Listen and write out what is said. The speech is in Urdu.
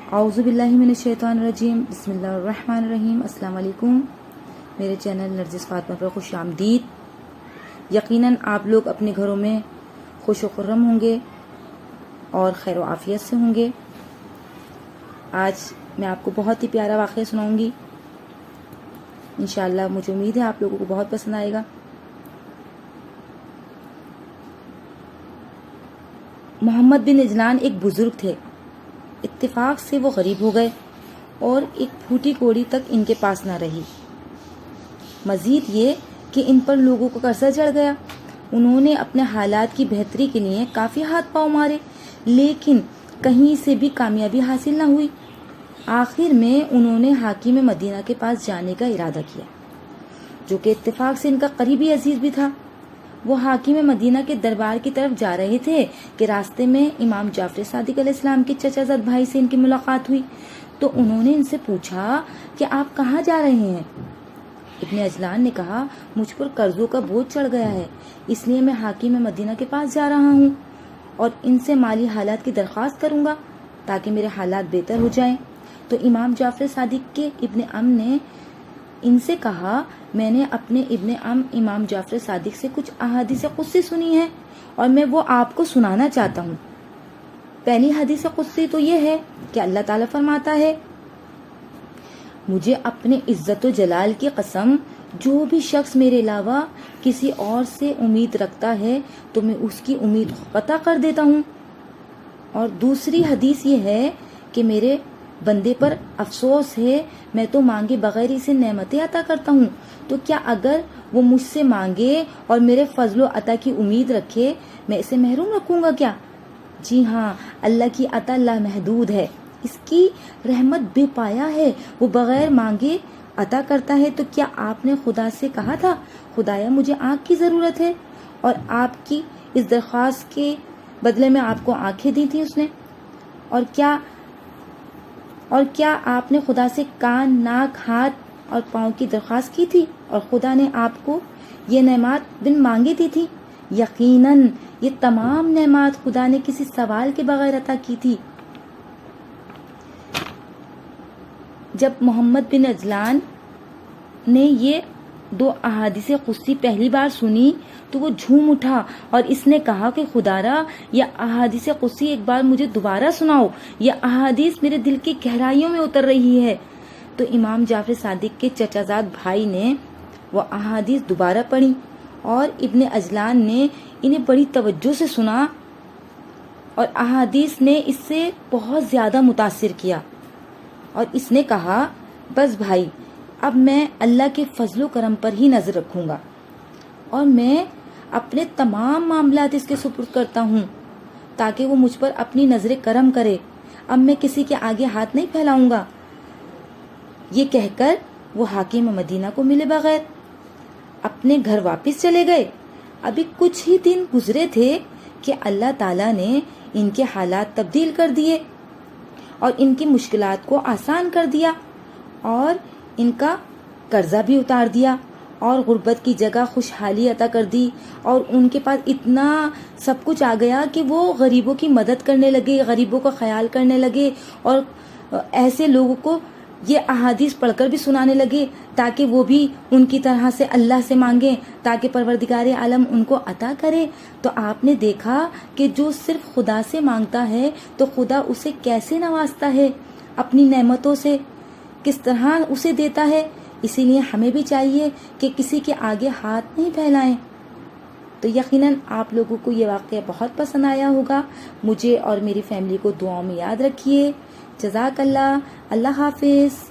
اعوذ باللہ من الشیطان الرجیم، بسم اللہ الرحمن الرحیم۔ السلام علیکم، میرے چینل نرجس فاطمہ پر خوش آمدید۔ یقیناً آپ لوگ اپنے گھروں میں خوش و خرم ہوں گے اور خیر و عافیت سے ہوں گے۔ آج میں آپ کو بہت ہی پیارا واقعہ سناؤں گی، انشاءاللہ مجھے امید ہے آپ لوگوں کو بہت پسند آئے گا۔ محمد بن عجلان ایک بزرگ تھے۔ اتفاق سے وہ غریب ہو گئے اور ایک پھوٹی کوڑی تک ان کے پاس نہ رہی۔ مزید یہ کہ ان پر لوگوں کو قرضہ چڑھ گیا۔ انہوں نے اپنے حالات کی بہتری کے لیے کافی ہاتھ پاؤں مارے، لیکن کہیں سے بھی کامیابی حاصل نہ ہوئی۔ آخر میں انہوں نے حاکم مدینہ کے پاس جانے کا ارادہ کیا، جو کہ اتفاق سے ان کا قریبی عزیز بھی تھا۔ وہ حاکم مدینہ کے دربار کی طرف جا رہے تھے کہ راستے میں امام جعفر صادق علیہ السلام کے چچا زاد بھائی سے ان کی ملاقات ہوئی۔ تو انہوں نے ان سے پوچھا کہ آپ کہاں جا رہے ہیں؟ ابن عجلان نے کہا، مجھ پر قرضوں کا بوجھ چڑھ گیا ہے، اس لیے میں حاکم مدینہ کے پاس جا رہا ہوں اور ان سے مالی حالات کی درخواست کروں گا تاکہ میرے حالات بہتر ہو جائیں۔ تو امام جعفر صادق کے ابن عم نے ان سے کہا، میں نے اپنے ابن عم امام جعفر صادق سے کچھ احادیث قدسی سنی ہے اور میں وہ آپ کو سنانا چاہتا ہوں۔ پہلی حدیث قدسی تو یہ ہے کہ اللہ تعالیٰ فرماتا ہے، مجھے اپنے عزت و جلال کی قسم، جو بھی شخص میرے علاوہ کسی اور سے امید رکھتا ہے تو میں اس کی امید قطع کر دیتا ہوں۔ اور دوسری حدیث یہ ہے کہ میرے بندے پر افسوس ہے، میں تو مانگے بغیر اسے نعمتیں عطا کرتا ہوں، تو کیا اگر وہ مجھ سے مانگے اور میرے فضل و عطا کی امید رکھے، میں اسے محروم رکھوں گا کیا؟ جی ہاں، اللہ کی عطا لامحدود ہے، اس کی رحمت بے پایا ہے، وہ بغیر مانگے عطا کرتا ہے۔ تو کیا آپ نے خدا سے کہا تھا، خدایا مجھے آنکھ کی ضرورت ہے، اور آپ کی اس درخواست کے بدلے میں آپ کو آنکھیں دی تھی اس نے؟ اور کیا آپ نے خدا سے کان، ناک، ہاتھ اور پاؤں کی درخواست کی تھی اور خدا نے آپ کو یہ نعمات بن مانگے دی تھی؟ یقیناً یہ تمام نعمات خدا نے کسی سوال کے بغیر عطا کی تھی۔ جب محمد بن عجلان نے یہ دو احادیث قدسی پہلی بار سنی تو وہ جھوم اٹھا اور اس نے کہا کہ خدارا، یہ احادیث قدسی ایک بار مجھے دوبارہ سناؤ، یہ احادیث میرے دل کی گہرائیوں میں اتر رہی ہے۔ تو امام جعفر صادق کے چچا زاد بھائی نے وہ احادیث دوبارہ پڑھی اور ابن عجلان نے انہیں بڑی توجہ سے سنا اور احادیث نے اس سے بہت زیادہ متاثر کیا، اور اس نے کہا، بس بھائی، اب میں اللہ کے فضل و کرم پر ہی نظر رکھوں گا اور میں اپنے تمام معاملات اس کے سپرد کرتا ہوں تاکہ وہ مجھ پر اپنی نظر کرم کرے۔ اب میں کسی کے آگے ہاتھ نہیں پھیلاؤں گا۔ یہ کہہ کر وہ حاکم مدینہ کو ملے بغیر اپنے گھر واپس چلے گئے۔ ابھی کچھ ہی دن گزرے تھے کہ اللہ تعالیٰ نے ان کے حالات تبدیل کر دیے اور ان کی مشکلات کو آسان کر دیا اور ان کا قرضہ بھی اتار دیا اور غربت کی جگہ خوشحالی عطا کر دی، اور ان کے پاس اتنا سب کچھ آ گیا کہ وہ غریبوں کی مدد کرنے لگے، غریبوں کا خیال کرنے لگے، اور ایسے لوگوں کو یہ احادیث پڑھ کر بھی سنانے لگے تاکہ وہ بھی ان کی طرح سے اللہ سے مانگیں تاکہ پروردگار عالم ان کو عطا کرے۔ تو آپ نے دیکھا کہ جو صرف خدا سے مانگتا ہے تو خدا اسے کیسے نوازتا ہے، اپنی نعمتوں سے کس طرح اسے دیتا ہے۔ اسی لیے ہمیں بھی چاہیے کہ کسی کے آگے ہاتھ نہیں پھیلائیں۔ تو یقیناً آپ لوگوں کو یہ واقعہ بہت پسند آیا ہوگا۔ مجھے اور میری فیملی کو دعاؤں میں یاد رکھیے۔ جزاک اللہ، اللہ حافظ۔